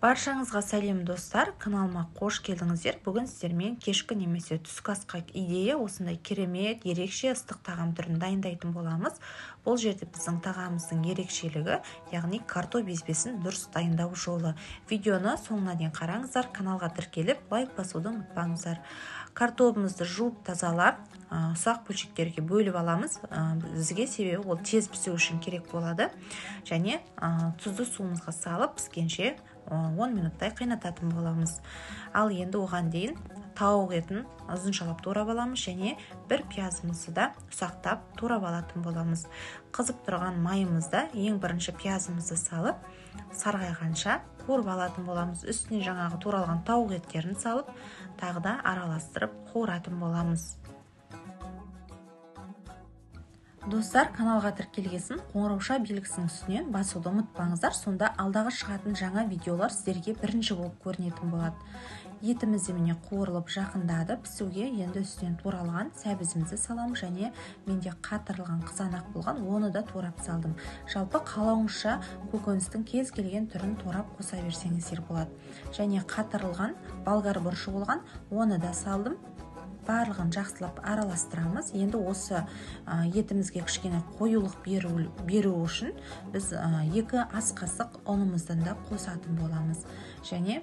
Баршаңызға сәлем достар, каналыма қош келдіңіздер. Бүгін сіздермен кешкі немесе түскі асқа идея осындай керемет, ерекше ыстық тағам түрін дайындайтын боламыз. Бұл жерде біздің тағамымыздың ерекшелігі, яғни картоп езбесін дұрыс дайындау жолы. Видеоны соңына дейін қараңыздар, каналға тіркеліп, лайк басуды ұмытпаңыздар. Картопымызды жуып тазалап, ұсақ бөлшектерге бөліп аламыз. Бізге себебі ол тез пісу үшін керек болады. Және тұзды суымызға салып піскенше 10 минуттай қайнататын боламыз. Ал енді оған дейін тауық етін ұзыншалап турап аламыз және бір пиязымызды да ұсақтап турап алатын боламыз. Қызып тұрған майымызда ең бірінші пиязымызды салып, сарғайғанша қуырып алатын боламыз. Үстіне жаңағы туралған тауық еттерін салып, тағы да араластырып қуыратын боламыз. Достар, каналға тіркелгесін қоңырауша белгісінің үстінен басуды ұмытпаңыздар, сонда алдағы шығатын жаңа видеолар сіздерге бірінші болып көрінетін болады. Етіміз міне қуырылып жақындады пісуге. Енді үстінен туралған сәбізімізді саламыз және менде қатырылған қызанақ болған, оны да турап салдым. Жалпы қалауыңызша көкөністің кез келген түрін турап қоса берсеңіздер болады. Және қатырылған болгар бұрышы болған, оны да салдым. Барлығын жақсылап араластырамыз. Енді осы етімізге кішкене қоюлық беру үшін біз 2 ас қасық ұнымыздан да қосатын боламыз. Және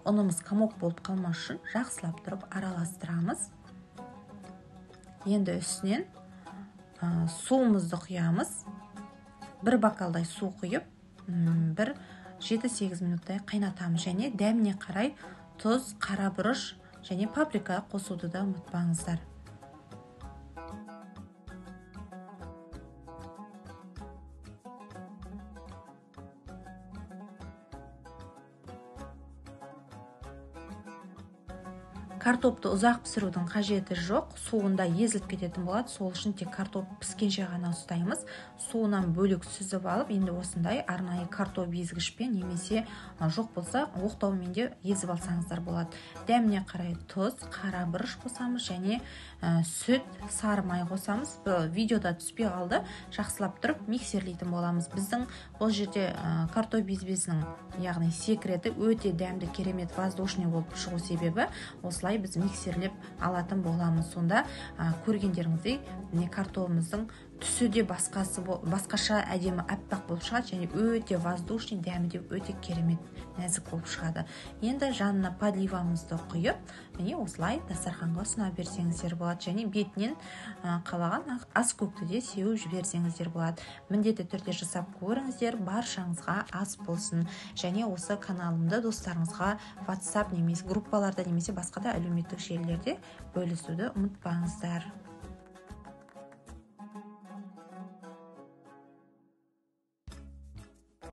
ұнымыз комок болып қалмас үшін жақсылап тұрып араластырамыз. Енді үстінен суымызды құямыз. 1 бокалдай су құйып, 7-8 минуттай қайнатамыз. Және дәміне қарай тұз, қара бұрыш және паприка қосуды да ұмытпаңыздар. Картопты ұзақ пісірудің қажеті жоқ, суында езіліп кететін болады. Сол үшін тек картоп піскенше ғана ұстаймыз. Суынан бөлек сүзіп алып, енді осындай арнайы картоп езгішпен немесе жоқ болса оқтаумен де езіп алсаңыздар болады. Дәміне қарай тұз, қара бұрыш қосамыз және сүт, сары май қосамыз. Видеода түспей қалды, жақсылап тұрып миксерлейтін боламыз. Біздің бұл жерде картоп езбесінің, яғни секреті өте дәмді, керемет воздушный болып шығу себебі осылай біз миксерлеп алатын боламыз. Сонда көргендеріңіздей картопымыздың түсі де басқаша әдемі аппақ болып шығады және өте воздушный, дәмі де өте керемет нәзік болып шығады. Енді жанына подливамызды құйып, міне осылай дастарханға ұсына берсеңіздер болады. Және бетінен қалаған ас көкті де сеуіп жіберсеңіздер болады. Міндетті түрде жасап көріңіздер, баршаңызға ас болсын. Және осы каналымды достарыңызға WhatsApp немесе группаларда немесе басқа да әлеуметтік желілерде бөлісуді ұмытпаңыздар.